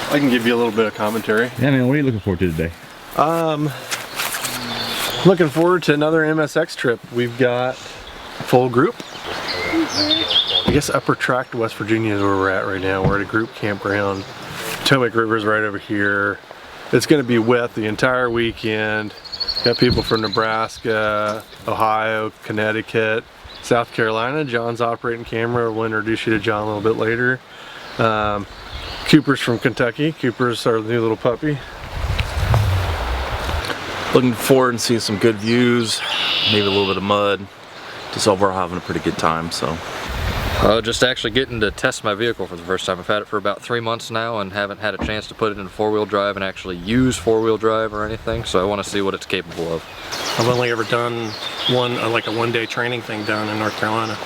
I can give you a little bit of commentary. Yeah, man, what are you looking forward to today? Looking forward to another MSX trip. We've got a full group. I guess Upper Tract, West Virginia is where we're at right now. We're at a group campground. Potomac River's right over here. It's going to be wet the entire weekend. Got people from Nebraska, Ohio, Connecticut, South Carolina. John's operating camera. We'll introduce you to John a little bit later. Cooper's from Kentucky. Cooper's our new little puppy. Looking forward and seeing some good views, maybe a little bit of mud. Just overall having a pretty good time, so. Just actually getting to test my vehicle for the first time. I've had it for about 3 months now and haven't had a chance to put it in four-wheel drive and actually use four-wheel drive or anything, so I want to see what it's capable of. I've only ever done like a one-day training thing down in North Carolina.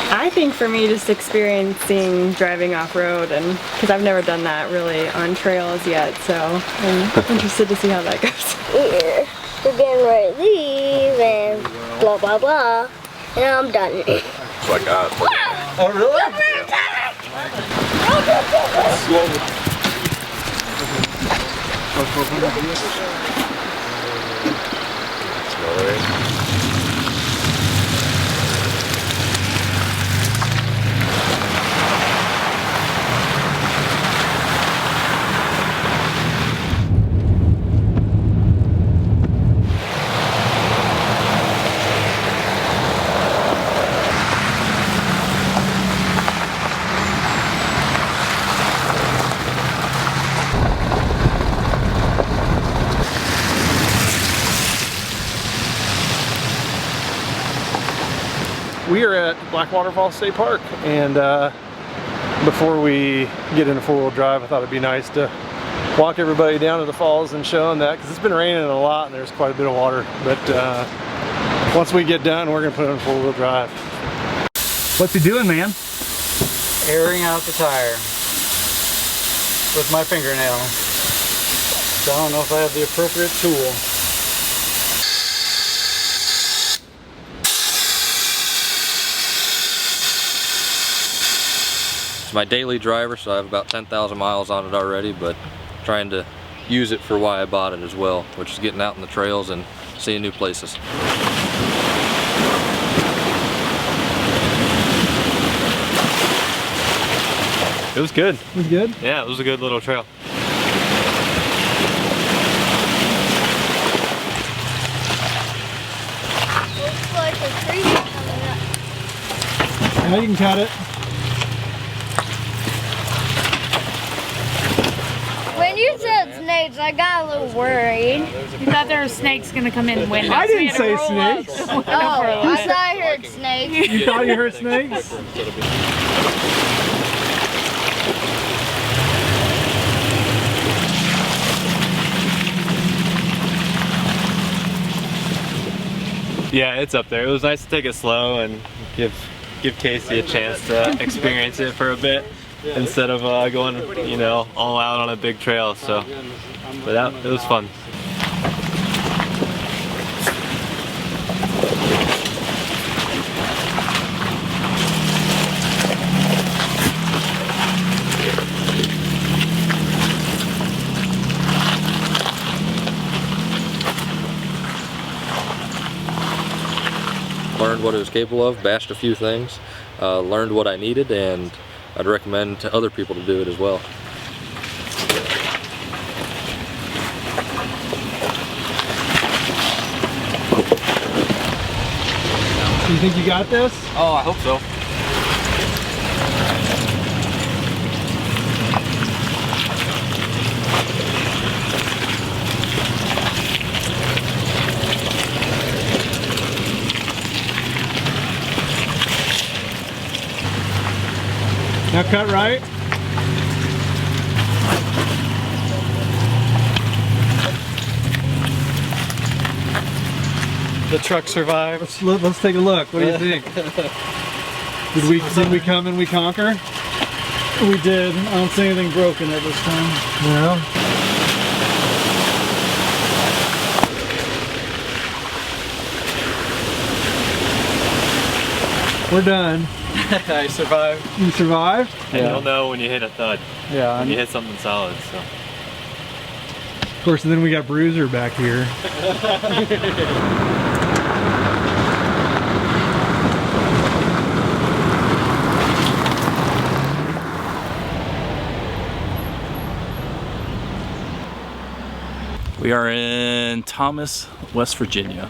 I think for me, just experiencing driving off-road, and because I've never done that really on trails yet, so I'm interested to see how that goes. Yeah, we're getting ready to leave and blah blah blah, and I'm done. So I got. Oh really? We are at Blackwater Falls State Park, and before we get into four-wheel drive, I thought it'd be nice to walk everybody down to the falls and show them that, because it's been raining a lot and there's quite a bit of water. But once we get done, we're gonna put it in four-wheel drive. What's he doing, man? Airing out the tire with my fingernail. So I don't know if I have the appropriate tool. It's my daily driver, so I have about 10,000 miles on it already, but trying to use it for why I bought it as well, which is getting out in the trails and seeing new places. It was good. It was good? Yeah, it was a good little trail. Looks like a tree coming up. Now you can cut it. When you said snakes, I got a little worried. You thought there were snakes gonna come in and win us. I didn't We had to say roll up. snakes. Oh, I thought I heard snakes. You thought you heard snakes? Yeah, it's up there. It was nice to take it slow and give Casey a chance to experience it for a bit instead of going, you know, all out on a big trail. So, but it was fun. Learned what it was capable of, bashed a few things, learned what I needed, and I'd recommend to other people to do it as well. You think you got this? Oh, I hope so. Now cut right. The truck survived. Let's take a look. What do you think? Did we come and we conquer? We did. I don't see anything broken at this time. No. We're done. I survived. You survived? And you'll know when you hit a thud. Yeah. When you hit something solid, so. Of course, and then we got Bruiser back here. We are in Thomas, West Virginia.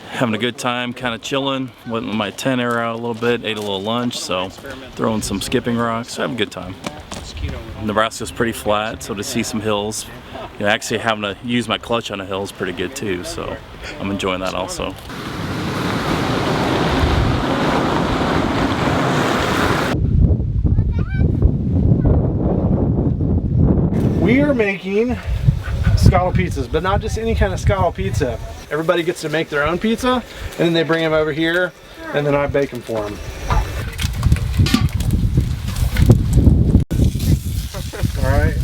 Having a good time, kind of chilling. Went with my tent area out a little bit, ate a little lunch, so throwing some skipping rocks, having a good time. Nebraska's pretty flat, so to see some hills, you know, actually having to use my clutch on a hill is pretty good too, so I'm enjoying that also. We are making scallop pizzas, but not just any kind of scallop pizza. Everybody gets to make their own pizza, and then they bring them over here, and then I bake them for them. All right.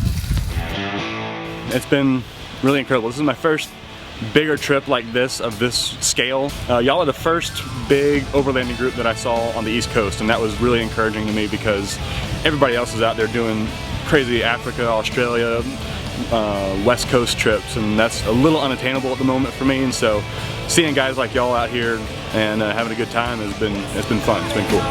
It's been really incredible. This is my first bigger trip like this, of this scale. Y'all are the first big overlanding group that I saw on the East Coast, and that was really encouraging to me because everybody else is out there doing crazy Africa, Australia, West Coast trips, and that's a little unattainable at the moment for me. And so seeing guys like y'all out here and having a good time has been fun. It's been cool.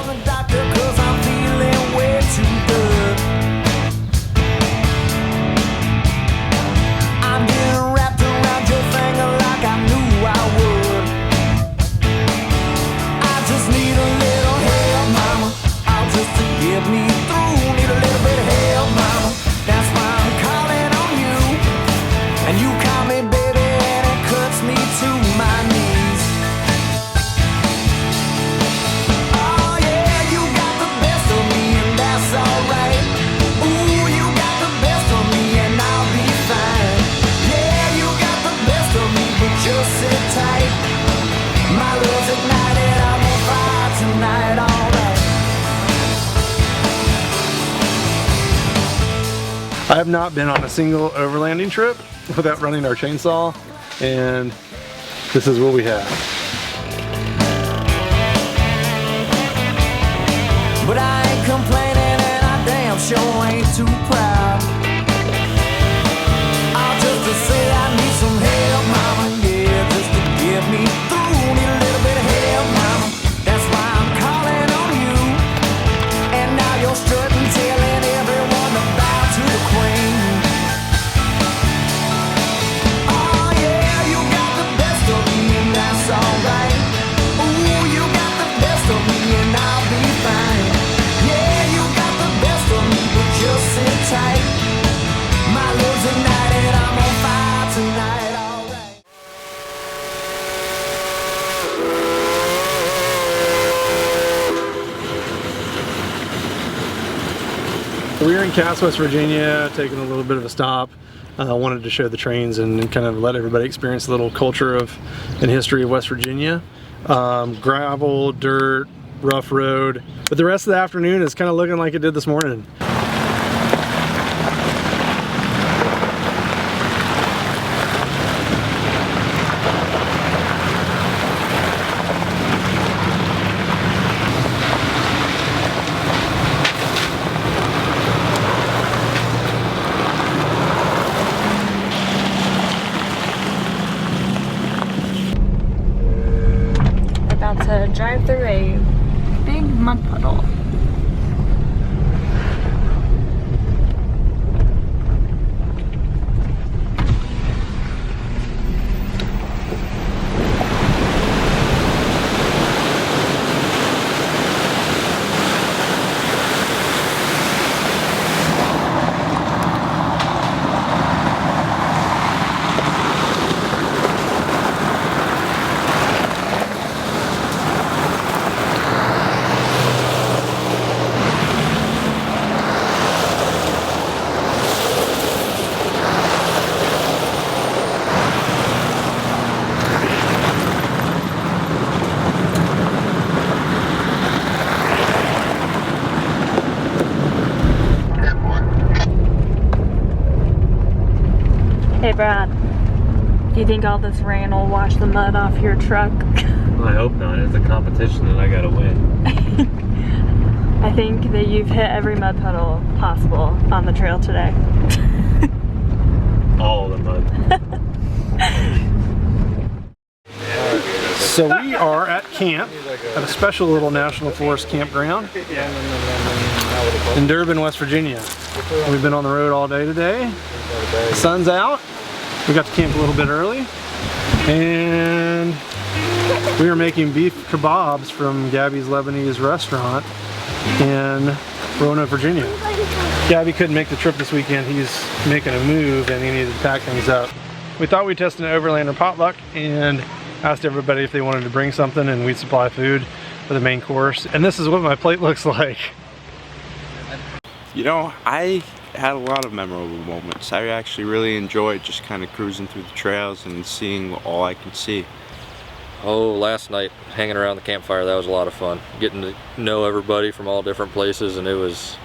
I have not been on a single overlanding trip without running our chainsaw, and this is what we have. But I ain't complaining and I damn sure ain't too proud. I'll just say I need some help, mama, yeah, just to get me through. Need a little bit of help, mama, that's why I'm calling on you. And now you're strutting, telling everyone about to the queen. Oh yeah, you got the best of me and that's alright. Ooh, you got the best of me and I'll be fine. Yeah, you got the best of me, but just sit tight. My love's ignited, I'm on fire tonight, alright. We're in Cass, West Virginia, taking a little bit of a stop. Wanted to show the trains and kind of let everybody experience a little culture of and history of West Virginia. Gravel, dirt, rough road, but the rest of the afternoon is kind of looking like it did this morning. About to drive through a big mud puddle. Hey Brad, Do you think all this rain will wash the mud off your truck? I hope not. It's a competition and I gotta win. I think that you've hit every mud puddle possible on the trail today. All the mud. So we are at camp at a special little National Forest campground in Durban, West Virginia. We've been on the road all day today. The sun's out. We got to camp a little bit early. And we are making beef kebabs from Gabby's Lebanese restaurant in Roanoke, Virginia. Gabby couldn't make the trip this weekend. He's making a move and he needed to pack things up. We thought we'd test an Overlander potluck and asked everybody if they wanted to bring something, and we'd supply food for the main course. And this is what my plate looks like. You know, I had a lot of memorable moments. I actually really enjoyed just kind of cruising through the trails and seeing all I could see. Oh, last night, hanging around the campfire, that was a lot of fun. Getting to know everybody from all different places, and it was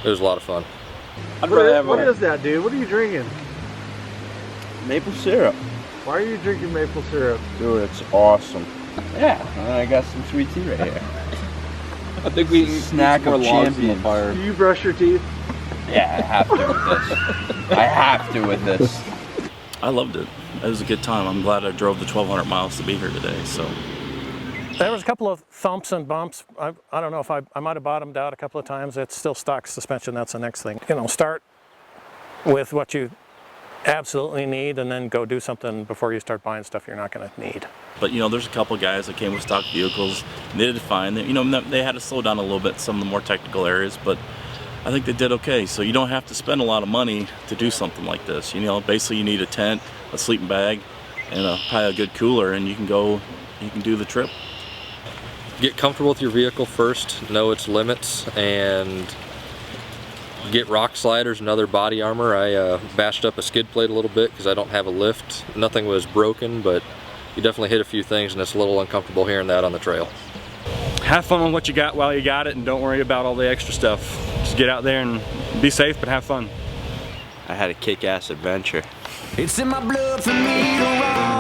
a lot of fun. What is that, dude? What are you drinking? Maple syrup. Why are you drinking maple syrup? Dude, it's awesome. Yeah, and I got some sweet tea right here. I think we can snack of champion fire. Do you brush your teeth? Yeah, I have to with this. I have to with this. I loved it. It was a good time. I'm glad I drove the 1,200 miles to be here today. So there was a couple of thumps and bumps. I don't know if I might have bottomed out a couple of times. It's still stock suspension. That's the next thing. You know, start with what you absolutely need and then go do something before you start buying stuff you're not going to need. But you know, there's a couple of guys that came with stock vehicles and they did fine. You know, they had to slow down a little bit in some of the more technical areas, but I think they did okay. So you don't have to spend a lot of money to do something like this. You know, basically you need a tent, a sleeping bag, and probably a good cooler, and you can do the trip. Get comfortable with your vehicle first, know its limits, and get rock sliders and other body armor. I bashed up a skid plate a little bit because I don't have a lift. Nothing was broken, but you definitely hit a few things and it's a little uncomfortable hearing that on the trail. Have fun with what you got while you got it, and don't worry about all the extra stuff. Just get out there and be safe, but have fun. I had a kick-ass adventure. It's in my blood for me to run.